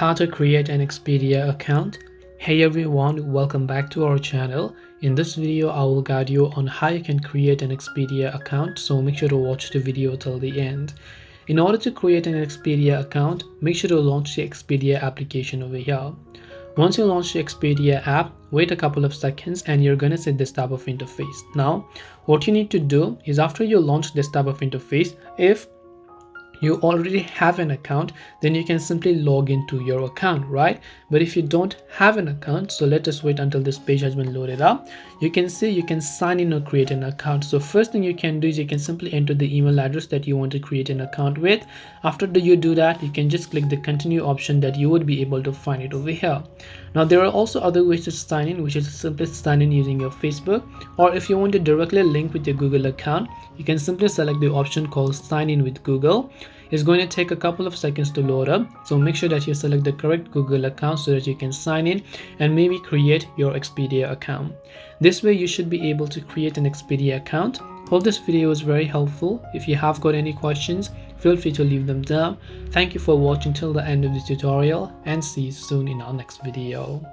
How to create an Expedia account. Hey everyone, welcome back to our channel. In this video I will guide you on how you can create an Expedia account, so make sure to watch the video till the end. In order to create an Expedia account, make sure to launch the Expedia application over here. Once you launch the Expedia app, wait a couple of seconds and you're gonna see this type of interface. Now what you need to do is, after you launch this type of interface, if you already have an account, then you can simply log into your account, right? But if you don't have an account, so let us wait until this page has been loaded up. You can see you can sign in or create an account. So first thing you can do is you can simply enter the email address that you want to create an account with. After you do that, you can just click the continue option that you would be able to find it over here. Now there are also other ways to sign in, which is simply sign in using your Facebook, or if you want to directly link with your Google account, you can simply select the option called sign in with Google. It's going to take a couple of seconds to load up, so make sure that you select the correct Google account so that you can sign in and maybe create your Expedia account. This way you should be able to create an Expedia account. Hope this video was very helpful. If you have got any questions, feel free to leave them down. Thank you for watching till the end of this tutorial, and see you soon in our next video.